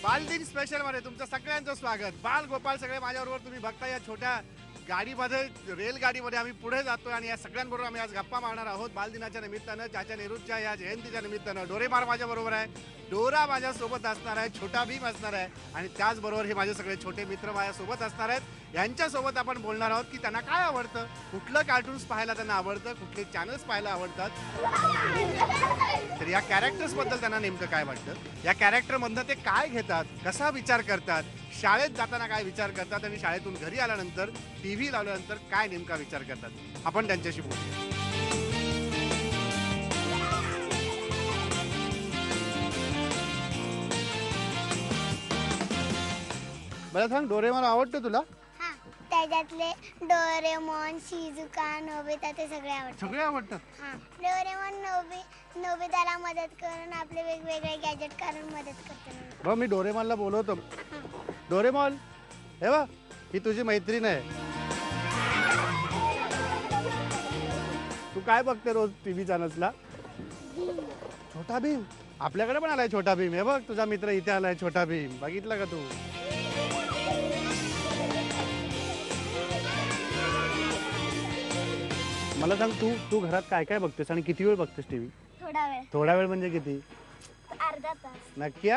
बालदिन स्पेशल मध्ये तुमचं सगळ्यांचं स्वागत. बाल गोपाल सगळे माझ्याबरोबर तुम्ही बघता या छोट्या गाडीमध्ये रेलगाडीमध्ये आम्ही पुढे जातोय आणि या सगळ्यांबरोबर आम्ही आज गप्पा मारणार आहोत बालदिनाच्या निमित्तानं. चाचा नेहरूच्या या जयंतीच्या निमित्तानं डोरेमार माझ्याबरोबर आहे, डोरा माझ्यासोबत असणार आहे, छोटा भीम असणार आहे आणि त्याचबरोबर हे माझे सगळे छोटे मित्र माझ्यासोबत असणार आहेत. यांच्यासोबत आपण बोलणार आहोत की त्यांना काय आवडतं, कुठलं कार्टून्स पाहायला त्यांना आवडतं, कुठले चॅनल्स पाहायला आवडतात, तर या कॅरेक्टर्स बद्दल त्यांना नेमकं काय वाटतं, या कॅरेक्टर मधनं ते काय घेतात, कसा विचार करतात, शाळेत जाताना काय विचार करतात आणि शाळेतून घरी आल्यानंतर टीव्ही लावल्यानंतर काय नेमका विचार करतात, आपण त्यांच्याशी बोलूया. मला सांग, डोरेमॉन आवडतं तुला? हा, त्याच्यातले डोरेमॉन, शिजुका, नोबिता ते सगळे आवडतात. सगळे आवडतात. हा, डोरेमॉन नोबिताला मदत करून आपले वेगवेगळे गॅजेट काढून मदत करतो. बघ, मी डोरेमॉनला बोलवतो. डोरेमॉन, हे बघ, ही तुझी मैत्रीण आहे. तू काय बघते रोज टीव्ही चॅनल्सला? छोटा भीम. आपल्याकडे पण आलाय छोटा भीम. हे बघ, तुझा मित्र इथे आलाय छोटा भीम. बघितलं का तू? मला सांग, तू घरात काय काय बघतेस आणि किती वेळ बघतेस टीव्ही? थोडा वेळ. थोडा वेळ म्हणजे किती? अर्धा तास. नक्की?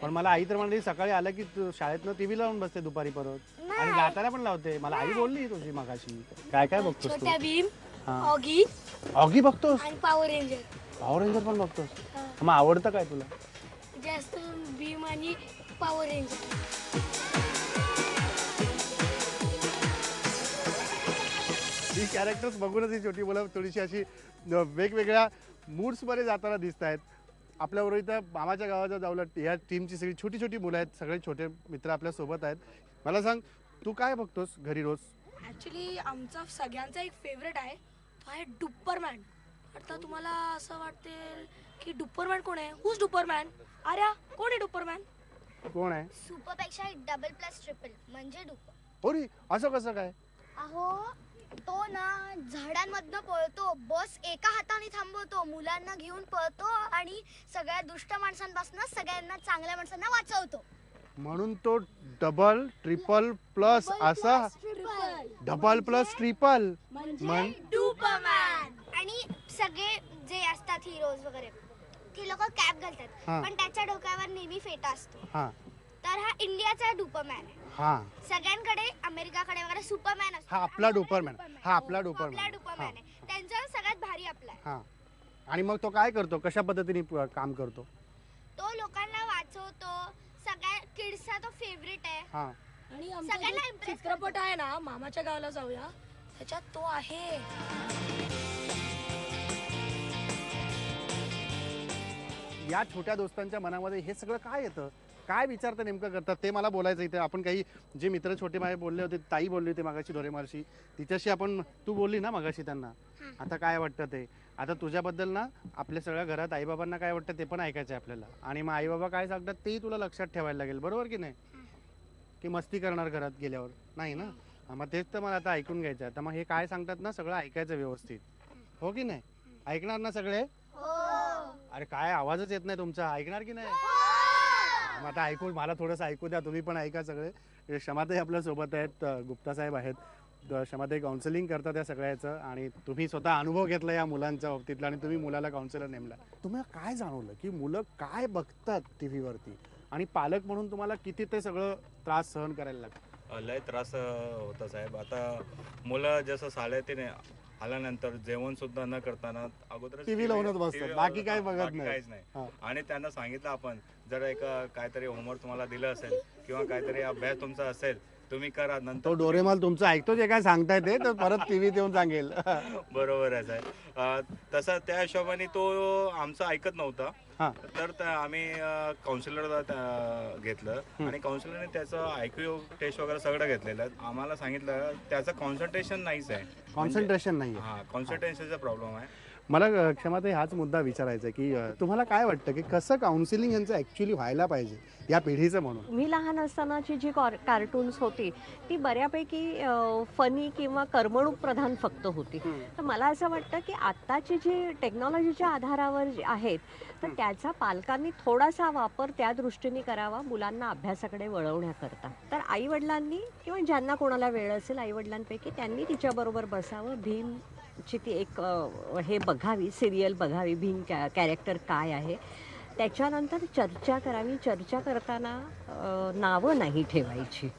पण मला आई तर म्हणली सकाळी आलं की तू शाळेतनं टीव्ही लावून बसते दुपारी परत, आणि जाताना पण लावते. मला आई बोलली तुझी मगाशी. काय काय बघतोस तू? छोटा भीम, हा. ऑगी ऑगी बघतोस? आणि पॉवर रेंजर. पॉवर रेंजर पण बघतोस? मग आवडतं काय तुला? जास्त भीम आणि पॉवर रेंजर. ही कॅरेक्टर्स बघूनच ही छोटी मुलं थोडीशी अशी वेगवेगळ्या मूड्समध्ये जाताना दिसत आहेत. आपल्याबरोबर इथं मामाच्या गावाच्या जाऊला या टीमची सगळी छोटी छोटी मुलं आहेत, सगळे छोटे मित्र आपल्या सोबत आहेत. मला सांग, तू काय बघतोस घरी रोज? ऍक्च्युली आमचा सगळ्यांचा एक फेवरेट आहे, तो आहे डुप्परमॅन. आता तुम्हाला असं वाटते की डुप्परमॅन कोण आहे? हुज डुप्परमॅन? अरे कोण आहे डुप्परमॅन? कोण आहे? सुपरपेक्षा डबल प्लस ट्रिपल म्हणजे डुपर. होरी, असं कसं काय? अहो, तो ना झाडांमधनं पळतो, बस एका हाताने थांबवतो, मुलांना घेऊन पळतो आणि सगळ्या दुष्ट माणसांपासून सगळ्यांना चांगल्या माणसांना वाचवतो. म्हणून तो डबल ट्रिपल प्लस असा. डबल प्लस ट्रिपल म्हण. डुपरमॅन. आणि सगळे जे असतात हिरोज वगैरे, ते लोक कॅप घालतात, हा. पण त्याच्या डोक्यावर नेहमी फेटा असतो. हा तर हा इंडियाचा डुपरमॅन आहे. हा सगळ्यांकडे अमेरिकाकडे वगैरे सुपरमॅन असतो. हा आपला डुपरमॅन. हा आपला आपला डुपरमॅन. डुपरमॅन आहे. त्यांचा सगळ्यात भारी आपला आहे. हा. आणि मग तो काय करतो, कशा पद्धतीने काम करतो? तो लोकांना वाचवतो. सगळ्या किड्सचा तो फेवरेट आहे. हा. आणि आमचा सगळ्यांना जो impress चित्रपट आहे ना, मामाच्या गावाला जाऊया, त्याच्यात तो आहे. या छोट्या दोस्तांच्या मनामध्ये हे सगळं काय येतं, काय विचारतं, नेमकं करतात, ते मला बोलायचं इथे. आपण काही जे मित्र छोटे माझे बोलले होते, ताई बोलली होती मागाशी डोरेमारशी, तिच्याशी आपण, तू बोलली ना मागाशी त्यांना, आता काय वाटतं ते. आता तुझ्याबद्दल ना आपल्या सगळ्या घरात आईबाबांना काय वाटतं ते पण ऐकायचं आहे आपल्याला, आणि मग आईबाबा काय सांगतात तेही तुला लक्षात ठेवायला लागेल, बरोबर की नाही? की मस्ती करणार घरात गेल्यावर नाही ना. मग तेच तर मला आता ऐकून घ्यायचं आहे. तर मग हे काय सांगतात ना सगळं ऐकायचं व्यवस्थित, हो की नाही? ऐकणार ना सगळे? अरे काय आवाजच येत नाही तुमचा, ऐकणार की नाही? मग आता ऐकू, मला थोडंसं ऐकू द्या, तुम्ही पण ऐका सगळे. क्षमाताई आपल्या सोबत आहेत, गुप्ता साहेब आहेत. क्षमाताई काउन्सिलिंग करतात या सगळ्याचं, आणि तुम्ही स्वतः अनुभव घेतला या मुलांच्या बाबतीतला, आणि तुम्ही मुलाला काउन्सिलर नेमला. तुम्हाला काय जाणवलं की मुलं काय बघतात टीव्हीवरती, आणि पालक म्हणून तुम्हाला किती ते सगळं त्रास सहन करायला लागतं? लय त्रास होता साहेब. आता मुलं जसं शाळेतून आल्यानंतर जेवण सुद्धा न करताना अगोदर TV लावूनच बसतात, बाकी काही बघत बाकी नाही. काहीच नाही. आणि त्यांना सांगितलं आपण, जर एक काहीतरी होमवर्क तुम्हाला दिलं असेल किंवा काहीतरी अभ्यास तुमचा असेल, तुम्ही करा. तो नंतर डोरेमाल तुमचं ऐकतो जे काय सांगताय ते, तर परत टीव्हीत येऊन सांगेल. बरोबर आहे साहेब. तसं त्या हिशोबाने तो आमचं ऐकत नव्हता. हा. तर आम्ही काउन्सिलरला घेतलं, आणि काउन्सिलरने त्याचं IQ टेस्ट वगैरे सगळं घेतलेलं. आम्हाला सांगितलं त्याचं कॉन्सन्ट्रेशन नाहीच आहे. कॉन्सन्ट्रेशन नाही. हा, कॉन्सन्ट्रेशनचा प्रॉब्लेम आहे. मला क्षमाताई हाच मुद्दा विचारायचा आहे की तुम्हाला काय वाटतं की कसं काउन्सिलिंग यांचं ॲक्च्युली व्हायला पाहिजे या पिढीचं म्हणून? मी लहान असतानाची जी कार्टून्स होती ती बऱ्यापैकी फनी किंवा करमणूक प्रधान फक्त होती. तर मला असं वाटतं की आत्ताची जी टेक्नॉलॉजीच्या आधारावर जी आहेत तर त्याचा पालकांनी थोडासा वापर त्या दृष्टीने करावा मुलांना अभ्यासाकडे वळवण्याकरता. तर आईवडिलांनी किंवा ज्यांना कोणाला वेळ असेल आईवडिलांपैकी त्यांनी तिच्याबरोबर बसावं. भीमची ती एक हे बघावी, सिरियल बघावी, भीम कॅरेक्टर काय आहे, त्याच्यानंतर चर्चा करावी. चर्चा करताना नावं नाही ठेवायची.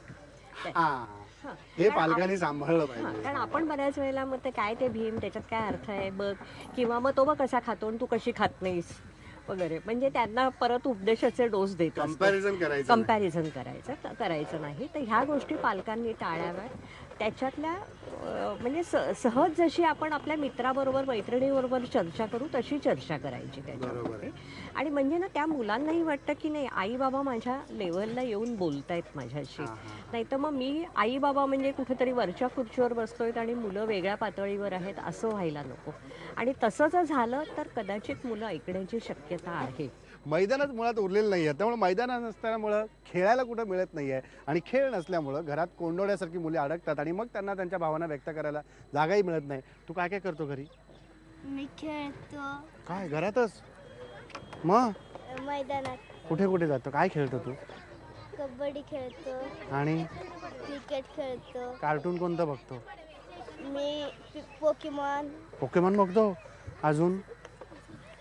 हे पालकांनी सांभाळलं पाहिजे. कारण आपण बऱ्याच वेळेला मग ते काय ते भीम त्याच्यात काय अर्थ आहे बघ, किंवा मग तो बघ कसा खातो आणि तू कशी खात नाहीस वगैरे, म्हणजे त्यांना परत उपदेशाचे डोस देत कंपॅरिझन करायचं कंपॅरिझन करायचं नाही. तर ह्या गोष्टी पालकांनी टाळाव्यात. त्याच्यातल्या म्हणजे सहज जशी आपण आपल्या मित्राबरोबर मैत्रिणीबरोबर चर्चा करू तशी चर्चा करायची त्याच्यामध्ये. आणि म्हणजे ना त्या मुलांनाही वाटतं की नाही आई बाबा माझ्या लेवलला येऊन बोलतायत माझ्याशी. नाही तर मग मी आई बाबा म्हणजे कुठेतरी वरच्या खुर्चीवर बसतोय आणि मुलं वेगळ्या पातळीवर आहेत असं व्हायला नको. आणि तसं जर झालं तर कदाचित मुलं ऐकण्याची शक्यता आहे. मैदानात मुळात उरलेलं नाही आहे, त्यामुळे मैदानात नसल्यामुळं खेळायला कुठं मिळत नाही आहे आणि खेळ नसल्यामुळं घरात कोंडवण्यासारखी मुले अडकतात आणि मग त्यांना त्यांच्या भावना व्यक्त करायला जागाही मिळत नाही. तू काय काय करतो घरी? मी खेळतो काय घरातच? मग मैदानात, कुठे कुठे जातो? काय खेळतो तू? कबड्डी खेळतो, आणि क्रिकेट खेळतो. कार्टून कोणतं बघतो? मी पोकेमॉन पोकेमॉन बघतो. अजून?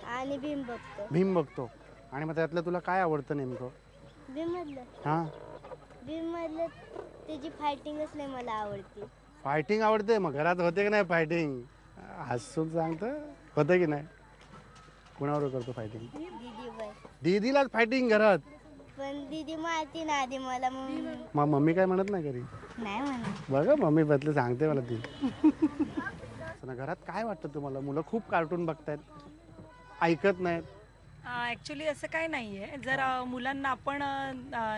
आणि भीम बघतो. भीम बघतो. आणि मग त्यातलं तुला काय आवडतं नेमकं? भीम मधलं हां, त्याची फायटिंगच नाही मला आवडते. फायटिंग आवडते. मग घरात होते की नाही फायटिंग? हसून सांगतं होतं की नाही? कुणावर करतो फायटिंग? दीदी बाय, दीदीलाच फायटिंग घरात? पण दीदी मारती ना आधी मला, मग मम्मी काय म्हणत नाही घरी? नाही म्हणत. बघा मम्मी बदले सांगते मला ती. घरात काय वाटतं तुम्हाला? मुलं खूप कार्टून बघतायत, ऐकत नाहीत. ॲक्च्युली असं काही नाही आहे. जर मुलांना आपण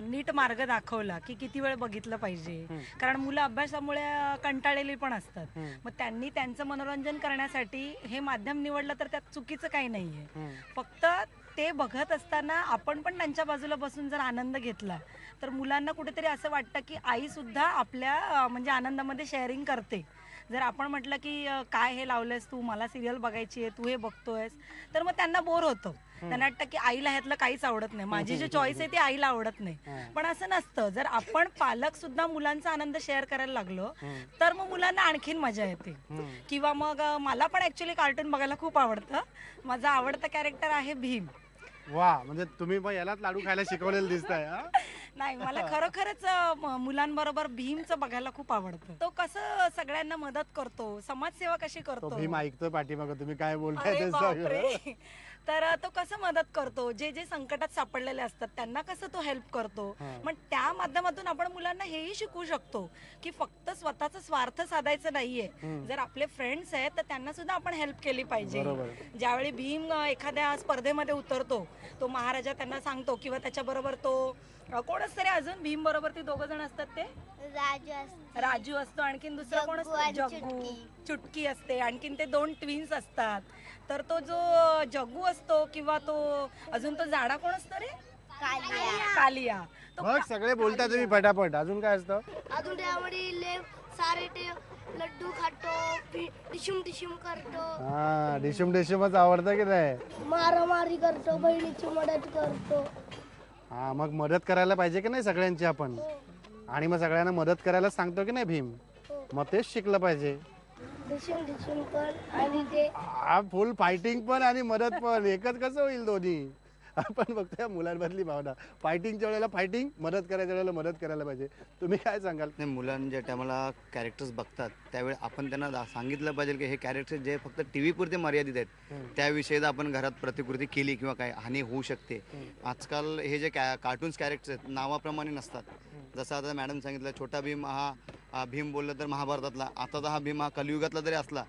नीट मार्ग दाखवला की किती वेळ बघितलं पाहिजे, कारण मुलं अभ्यासामुळे कंटाळलेली पण असतात. मग त्यांनी त्यांचं मनोरंजन करण्यासाठी हे माध्यम निवडलं तर त्यात चुकीचं काही नाही आहे. फक्त ते बघत असताना आपण पण त्यांच्या बाजूला बसून जर आनंद घेतला तर मुलांना कुठेतरी असं वाटतं की आईसुद्धा आपल्या म्हणजे आनंदामध्ये शेअरिंग करते. जर आपण म्हटलं की काय हे लावलंयस तू, मला सिरियल बघायची आहे, तू हे बघतोयस, तर मग त्यांना बोर होतं. त्यांना वाटतं की आईला ह्यातलं काहीच आवडत नाही, माझी जी चॉईस आहे ती आईला आवडत नाही. पण असं नसतं. जर आपण पालक सुद्धा मुलांचा आनंद शेअर करायला लागलो तर मग मुलांना आणखीन मजा येते. किंवा मग मला पण ऍक्च्युली कार्टून बघायला खूप आवडतं. माझं आवडतं कॅरेक्टर आहे भीम. वा, म्हणजे तुम्ही मग यालाच लाडू खायला शिकवलेलं दिसतंय. नाही, मला खरोखरच मुलांबरोबर भीमचं बघायला खूप आवडतं. तो कसं सगळ्यांना मदत करतो, समाजसेवा कशी तो करतो. भीम ऐकतोय पाठीमागं तुम्ही काय बोलताय अरे ते बापरे. सगळं. तर तो कसं मदत करतो, जे जे संकटात सापडलेले असतात त्यांना कसं तो हेल्प करतो. मग त्या माध्यमातून आपण मुलांना हेही शिकवू शकतो की फक्त स्वतःचा स्वार्थ साधायचं नाहीये. जर आपले फ्रेंड्स आहेत तर त्यांना सुद्धा आपण हेल्प केली पाहिजे. ज्यावेळी भीम एखाद्या स्पर्धेमध्ये उतरतो, तो महाराजा त्यांना सांगतो, किंवा त्याच्याबरोबर तो कोणच तरी अजून भीम बरोबर ते दोघं जण असतात, ते राजू असतो, आणखीन दुसरा कोण असतो, जग्गू, चुटकी असते, आणखीन ते 2 ट्विन्स असतात. तर तो जो जग्गू असतो किंवा तो अजून तो जाडा कोण असतो रे, कालिया. मग सगळे बोलताय तुम्ही पटापट. अजून काय असतं? अजून त्यामध्ये सारे ते लड्डू खातो, डिशुम डिशुम करतो, हा, डिशुम डिशुमच आवडतं की नाही? मारामारी करतो, बहिणीची मदत करतो. हा, मग मदत करायला पाहिजे की नाही सगळ्यांची आपण? आणि मग सगळ्यांना मदत करायला सांगतो की नाही भीम? मग तेच शिकलं पाहिजे. डिशुम डिशुम पण आणि ते फुल फायटिंग पण आणि मदत पण, एकच कसं होईल दोन्ही? आपण बघतोय मुलांमधली भावना, फायटिंगच्या वेळेला फायटिंग, मदत करायच्या वेळेला मदत करायला पाहिजे. तुम्ही काय सांगाल? नाही, मुलांना ज्या टायमाला कॅरेक्टर्स बघतात त्यावेळी आपण त्यांना सांगितलं पाहिजे की हे कॅरेक्टर जे फक्त TV पुरते मर्यादित आहेत, त्याविषयी आपण घरात प्रतिकृती केली किंवा काय हानी होऊ शकते. आजकाल हे जे कार्टून्स कॅरेक्टर्स आहेत नावाप्रमाणे नसतात. जसं आता मॅडम सांगितलं, छोटा भीम हा भीम बोललं तर महाभारतातला, आताचा हा भीम हा कलियुगातला जरी असला,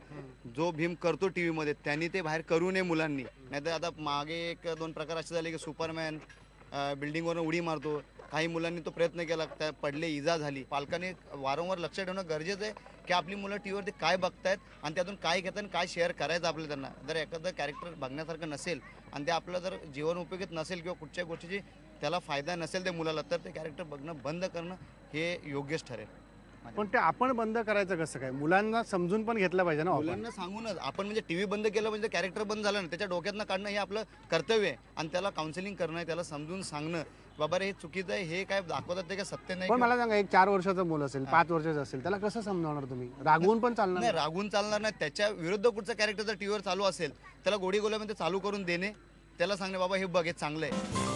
जो भीम करतो TV मध्ये त्यांनी ते बाहेर करू नये मुलांनी. नाहीतर आता मागे 1-2 प्रकार असे झाले की सुपरमॅन बिल्डिंगवरून उडी मारतो, काही मुलांनी तो प्रयत्न केला, त्या पडले, इजा झाली. पालकांनी वारंवार लक्ष ठेवणं गरजेचं आहे की आपली मुलं टीव्हीवरती काय बघतायत आणि त्यातून काय घेतात आणि काय शेअर करायचं आपलं त्यांना. जर एखादं कॅरेक्टर बघण्यासारखं नसेल आणि ते आपलं जर जीवन उपयोगीत नसेल किंवा कुठच्या गोष्टीची त्याला फायदा नसेल त्या मुलाला, तर ते कॅरेक्टर बघणं बंद करणं हे योग्यच ठरेल. पण ते आपण बंद करायचं कसं काय? मुलांना समजून पण घेतलं पाहिजे ना आपण. मुलांना सांगूनच आपण म्हणजे टीव्ही बंद केलं म्हणजे कॅरेक्टर बंद झालं ना, त्याच्या डोक्यातनं काढणं हे आपलं कर्तव्य आहे आणि त्याला काउन्सिलिंग करणं, त्याला समजून सांगणं बाबा रे हे चुकीचं आहे, हे काय दाखवतात ते काय सत्य नाही. पण मला सांगा, एक 4 वर्षाचं मूल असेल, 5 वर्षाचं असेल, त्याला कसं समजावणार तुम्ही? रागवून पण चालणार नाही, रागून चालणार नाही. त्याच्या विरुद्ध कुठचं कॅरेक्टर जर टीव्हीवर चालू असेल त्याला गोडी गोल्यामध्ये चालू करून देणे, त्याला सांगणे बाबा हे बघ हे चांगलं आहे.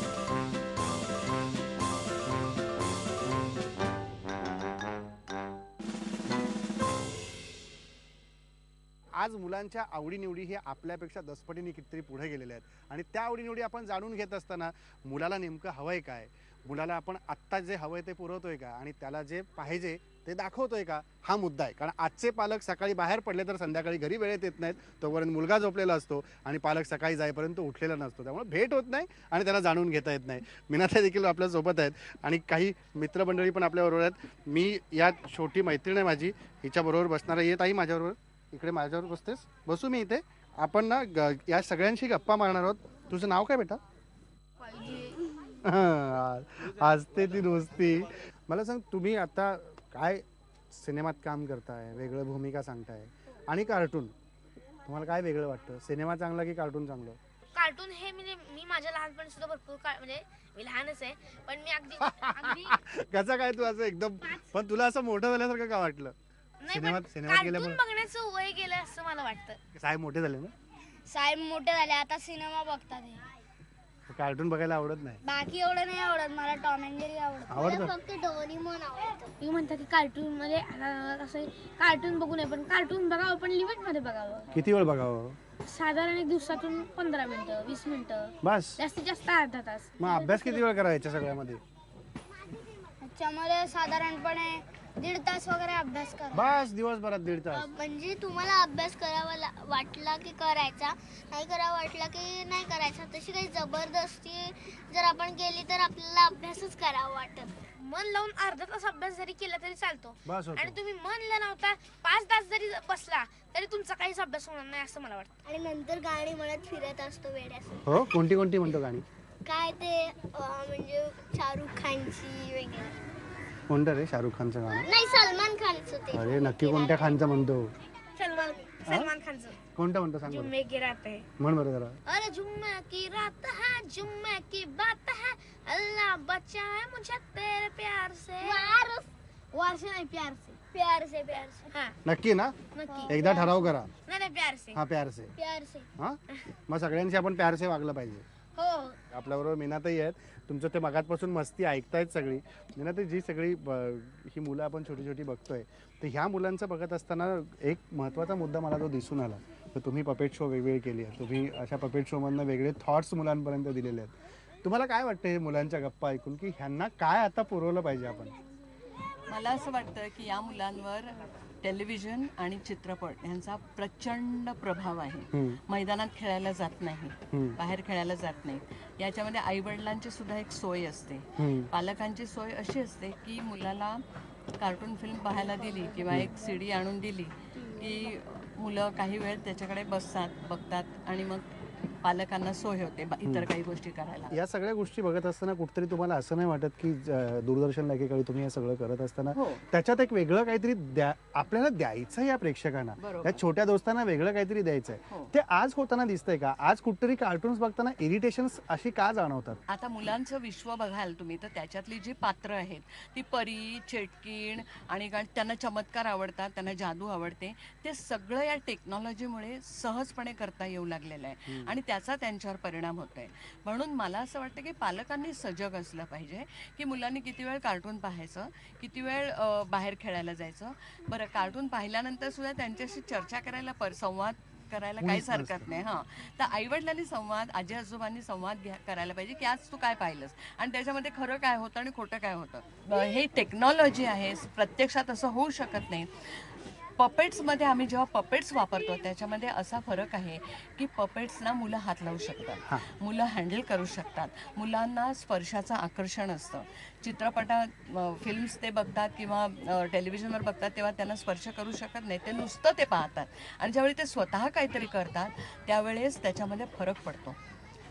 आज मुलांच्या आवडीनिवडी हे आपल्यापेक्षा दसपटीने कितीतरी पुढे गेलेले आहेत आणि त्या आवडीनिवडी आपण जाणून घेत असताना मुलाला नेमकं हवंय काय, मुलाला आपण आत्ता जे हवंय ते पुरवतोय का आणि त्याला जे पाहिजे ते दाखवतोय का, हा मुद्दा आहे. कारण आजचे पालक सकाळी बाहेर पडले तर संध्याकाळी घरी वेळेत येत नाहीत, तोपर्यंत मुलगा झोपलेला असतो आणि पालक सकाळी जाईपर्यंत उठलेला नसतो. त्यामुळे भेट होत नाही आणि त्याला जाणून घेता येत नाही. मीनाताई देखील आपल्या सोबत आहेत आणि काही मित्रमंडळी पण आपल्याबरोबर आहेत. मी या छोटी मैत्रीण आहे माझी, हिच्याबरोबर बसणार आहे. ताई माझ्याबरोबर इकडे माझ्यावर बसतेस, बसू मी इथे. आपण ना या सगळ्यांशी गप्पा मारणार आहोत. तुझं नाव काय बेटा? आज ते ती दोस्ती. मला सांग, तुम्ही आता काय सिनेमात काम करताय, वेगळं भूमिका सांगताय आणि कार्टून, तुम्हाला काय वेगळं वाटतं? सिनेमा चांगला की कार्टून चांगलं? कार्टून हे म्हणजे मी माझ्या लहानपणी सुद्धा भरपूर म्हणजे मी लहानच आहे पण मी अगदी कसं काय तू असं एकदम, पण तुला असं मोठं झाल्यासारखं का वाटलं? नाही पण सिनेमात कार्टून गेल्यामुळे बघण्याचं वय गेलं असं मला वाटतं. साहेब मोठे झाले ना, साहेब मोठे झाले आता सिनेमा बघतात हे. कार्टून बघायला आवडत नाही? बाकी एवढं नाही आवडत मला. टॉम अँड जेरी आवडतं? फक्त डोरेमॉन आवडतं. मी म्हणतात की कार्टून मध्ये असं कार्टून बघू नये पण कार्टून बघावं पण लिमिट मध्ये बघावं. किती वेळ बघावं? साधारण एक दिवसातून 15 मिनिटं 20 मिनिटं, बस? जास्तीत जास्त अर्धा तास. मग अभ्यास किती वेळ करायचा सगळ्यामध्ये? त्याच्यामध्ये साधारणपणे 1.5 तास वगैरे अभ्यास करा. बस दिवसभरात 1.5 तास? म्हणजे तुम्हाला अभ्यास करावा वाटला की करायचा, नाही करावा वाटला की नाही करायचा. तशी काही जबरदस्ती जर आपण केली तर आपल्याला अभ्यासच करावा वाटत. मन लावून अर्धा तास अभ्यास जरी केला तरी चालतो बस होतं. आणि तुम्ही मन लावता 5 तास जरी बसला तरी तुमचा काहीच अभ्यास होणार नाही असं मला वाटतं. आणि नंतर गाणी म्हणत फिरत असतो वेड्यासं. हो, कोणती कोणती म्हणतो गाणी? काय ते म्हणजे शाहरुख खानची वगैरे. कोणतं रे शाहरुख खानचं गाणं? नाही, सलमान खानचं ते. अरे नक्की कोणत्या खानचं म्हणतो? सलमान खानचं कोणतं म्हणतो सांग बरं. जुम्मे की रात है. म्हण बरं जरा. अरे जुम्मे की रात है, जुम्मे की बात है, अल्लाह बचाए मुझे तेरे प्यार से. वार से नहीं, प्यार से. प्यार से. प्यार से. हाँ नक्की ना? नक्की. एकदा ठराव करा. नाही प्यार से. हा, प्यार से. प्यार से. हा, मग सगळ्यांशी आपण प्यार से वागलं पाहिजे. हो आपल्याबरोबर मीनाताई आहेत. तुमचं ते मगातपासून मस्ती ऐकतायत सगळी. मीनाताई, जी सगळी ही मुलं आपण छोटी छोटी बघतोय, तर ह्या मुलांचं बघत असताना एक महत्त्वाचा मुद्दा मला जो दिसून आला, तर तुम्ही पपेट शो वेगवेगळे केली आहे, तुम्ही अशा पपेट शोमधनं वेगळे थॉट्स मुलांपर्यंत दिलेले आहेत. तुम्हाला काय वाटतं हे मुलांच्या गप्पा ऐकून की ह्यांना काय आता पुरवलं पाहिजे आपण? मला असं वाटतं की या मुलांवर टेलिव्हिजन आणि चित्रपट यांचा प्रचंड प्रभाव आहे. मैदानात खेळायला जात नाही, बाहेर खेळायला जात नाही. याच्यामध्ये आईवडिलांची सुद्धा एक सोय असते, पालकांची सोय अशी असते की मुलाला कार्टून फिल्म पाहायला दिली किंवा एक CD आणून दिली की मुलं काही वेळ त्याच्याकडे बसतात, बघतात आणि मग पालकांना सोय होते इतर काही गोष्टी करायला. या सगळ्या गोष्टी बघत असताना कुठेतरी तुम्हाला असं नाही वाटत की दूरदर्शनला एकेकाळी तुम्ही हे सगळं करत असताना त्याच्यात एक वेगळं काहीतरी आपल्याला द्यायचं या प्रेक्षकांना, त्या छोट्या दोस्तांना वेगळं काहीतरी द्यायचंय, ते आज होताना दिसतंय का? आज कुठेतरी कार्टून्स बघताना इरिटेशन्स अशी का जाणवतात? आता मुलांचं विश्व बघाल तुम्ही तर त्याच्यातली जी पात्र आहेत ती परी, चेटकीण आणि त्यांना चमत्कार आवडतात, त्यांना जादू आवडते, ते सगळं या टेक्नॉलॉजीमुळे सहजपणे करता येऊ लागलेलं आहे आणि त्याचा त्यांच्यावर परिणाम होत आहे. म्हणून मला असं वाटतं की पालकांनी सजग असलं पाहिजे की मुलांनी किती वेळ कार्टून पाहायचं, किती वेळ बाहेर खेळायला जायचं. बरं, कार्टून पाहिल्यानंतर सुद्धा त्यांच्याशी चर्चा करायला, संवाद करायला काहीच हरकत नाही. हां, तर आईवडिलांनी संवाद, आजी आजोबांनी संवाद करायला पाहिजे की आज तू काय पाहिलंस आणि त्याच्यामध्ये खरं काय होतं आणि खोटं काय होतं. हे टेक्नॉलॉजी आहे, प्रत्यक्षात असं होऊ शकत नाही. पपेट्समध्ये आम्ही जेव्हा पपेट्स वापरतो त्याच्यामध्ये असा फरक आहे की पपेट्सना मुलं हात लावू शकतात, मुलं हँडल करू शकतात, मुलांना स्पर्शाचं आकर्षण असतं. चित्रपटात फिल्म्स ते बघतात किंवा टेलिव्हिजनवर बघतात तेव्हा त्यांना स्पर्श करू शकत नाही, ते नुसतं ते पाहतात. आणि ज्यावेळी ते स्वतः काहीतरी करतात त्यावेळेस त्याच्यामध्ये फरक पडतो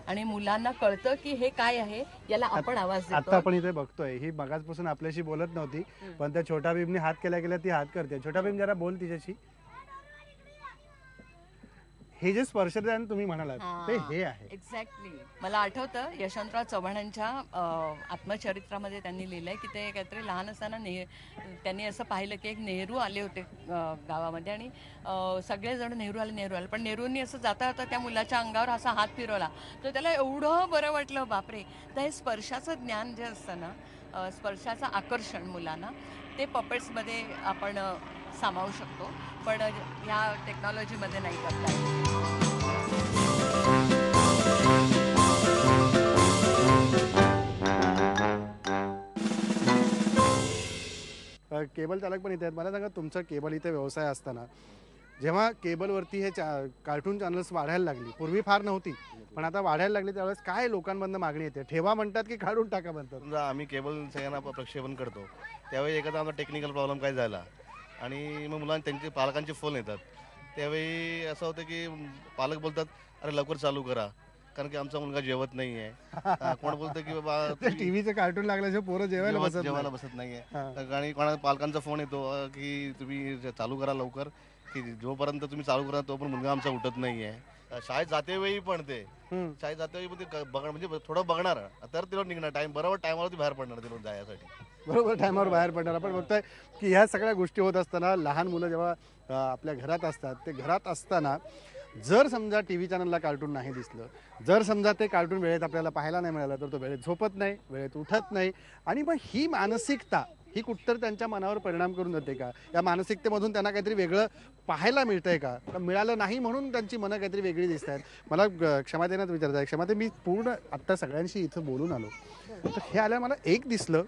आणि मुलांना कळतं की हे काय आहे, याला आपण आवाज आता देतो. आपण इथे बघतोय ही मगाचपासून आपल्याशी बोलत नव्हती, पण त्या छोटा भीमने हात केल्या केल्या ती हात करते. छोटा भीम जरा बोल तिच्याशी. हे जे स्पर्शदान तुम्ही म्हणालात ते हे आहे. एक्झॅक्टली. मला आठवतं यशवंतराव चव्हाणांच्या आत्मचरित्रामध्ये त्यांनी लिहिलंय की ते काहीतरी लहान असताना त्यांनी असं पाहिलं की एक नेहरू आले होते गावामध्ये आणि सगळेजण नेहरू आले, पण नेहरूंनी असं जाता जाता त्या मुलाच्या अंगावर असा हात फिरवला तर त्याला एवढं बरं वाटलं, बापरे. तर हे स्पर्शाचं ज्ञान जे असतं ना, स्पर्शाचं आकर्षण मुलांना, ते पपेट्समध्ये आपण सामावू शकतो, पण ह्या टेक्नॉलॉजीमध्ये नाही करता येत. केबल चालक पण इथे आहेत. मला सांगा, तुमचा केबल इथे व्यवसाय असताना जेव्हा केबलवरती हे कार्टून चॅनल्स वाढायला लागली, पूर्वी फार नव्हती पण आता वाढायला लागली, त्यावेळेस काय लोकांमधनं मागणी येते? ठेवा म्हणतात की काढून टाका म्हणतात? समजा आम्ही केबल सगळ्यांना प्रक्षेपण करतो त्यावेळी एखादा आमचा टेक्निकल प्रॉब्लेम काय झाला आणि मग मुलांना त्यांचे पालकांचे फोन येतात, त्यावेळी असं होतं की पालक बोलतात अरे लवकर चालू करा कारण की आमचा मुलगा जेवत नाही आहे. कोण बोलतं की बाबा टीव्हीचं कार्टून लागल्याशिवाय पोरं जेवायला बसत नाहीये. आणि कोणा पालकांचा फोन येतो की तुम्ही चालू करा लवकर, की जोपर्यंत तुम्ही चालू करा तोपर्यंत मुलगा आमचा उठत नाहीये. शाळेत जाते वेळी पण ते शाळेत जाते वेळी पण ते म्हणजे थोडं बघणार तर तिला निघणार टाइम बरोबर टायमावरती बाहेर पडणार तिला जायसाठी, बरोबर टायमावर बाहेर पडणार. आपण बघतोय की ह्या सगळ्या गोष्टी होत असताना लहान मुलं जेव्हा आपल्या घरात असतात, ते घरात असताना जर समजा टी व्ही चॅनलला कार्टून नाही दिसलं, जर समजा ते कार्टून वेळेत आपल्याला पाहायला नाही मिळालं, तर तो वेळेत झोपत नाही, वेळेत उठत नाही. आणि मग ही मानसिकता ही कुठतर त्यांच्या मनावर परिणाम करून जाते का? या मानसिकतेमधून त्यांना काहीतरी वेगळं पाहायला मिळतंय का? मिळालं नाही म्हणून त्यांची मनं काहीतरी वेगळी दिसत आहेत. मला क्षमातेनंच विचारत आहे, क्षमाते मी पूर्ण आत्ता सगळ्यांशी इथं बोलून आलो, तर हे आल्या मला एक दिसलं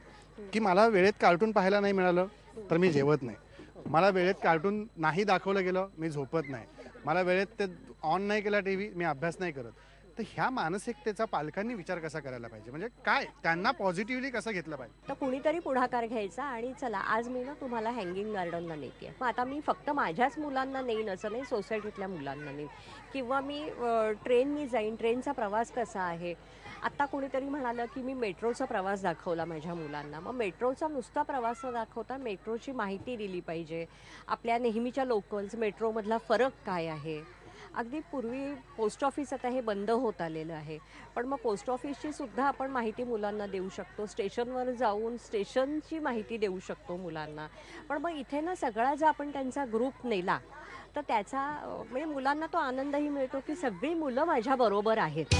की मला वेळेत कार्टून पाहायला नाही मिळालं तर मी जेवत नाही, मला वेळेत कार्टून नाही दाखवलं गेलं मी झोपत नाही, मला वेळेत ते ऑन नाही केला टी व्ही मी अभ्यास नाही करत. तर ह्या मानसिकतेचा पालकांनी विचार कसा करायला पाहिजे? म्हणजे काय त्यांना पॉझिटिव्हली कसं घेतलं पाहिजे? तर कुणीतरी पुढाकार घ्यायचा आणि चला आज मी ना तुम्हाला हँगिंग गार्डनला नेते. मग आता मी फक्त माझ्याच मुलांना नेईन असं नाही, सोसायटीतल्या मुलांना नेईन किंवा मी ट्रेननी जाईन. ट्रेनचा प्रवास कसा आहे? आत्ता कोणीतरी म्हणालं की मी मेट्रोचा प्रवास दाखवला माझ्या मुलांना. मग मेट्रोचा नुसता प्रवास न दाखवता मेट्रोची माहिती दिली पाहिजे, आपल्या नेहमीच्या लोकल्स मेट्रोमधला फरक काय आहे. अगदी पूर्वी पोस्ट ऑफिस आता हे बंद होत आलेलं आहे, पण मग पोस्ट ऑफिसची सुद्धा आपण माहिती मुलांना देऊ शकतो, स्टेशनवर जाऊन स्टेशनची माहिती देऊ शकतो मुलांना. पण मग इथे ना सगळा जर आपण त्यांचा ग्रुप नेला तर त्याचा म्हणजे मुलांना तो आनंदही मिळतो की सगळी मुलं माझ्याबरोबर आहेत.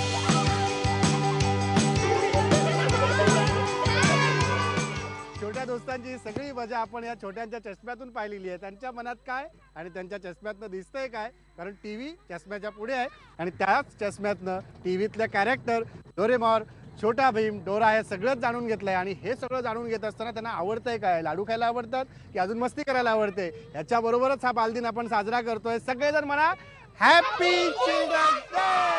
छोट्या दोस्तांची सगळी मजा आपण या छोट्यांच्या चष्म्यातून पाहिलेली आहे. त्यांच्या मनात काय आणि त्यांच्या चष्म्यातनं दिसतंय काय? कारण टी व्ही चष्म्याच्या पुढे आहे आणि त्याच चष्म्यातनं टी व्हीतल्या कॅरेक्टर डोरेमॉन, छोटा भीम, डोरा हे सगळंच जाणून घेतलंय. आणि हे सगळं जाणून घेत असताना त्यांना आवडतंय काय? लाडू खायला आवडतात की अजून मस्ती करायला आवडते? याच्याबरोबरच हा बालदिन आपण साजरा करतोय. सगळेजण म्हणा हॅपी चिल्ड्रन्स डे.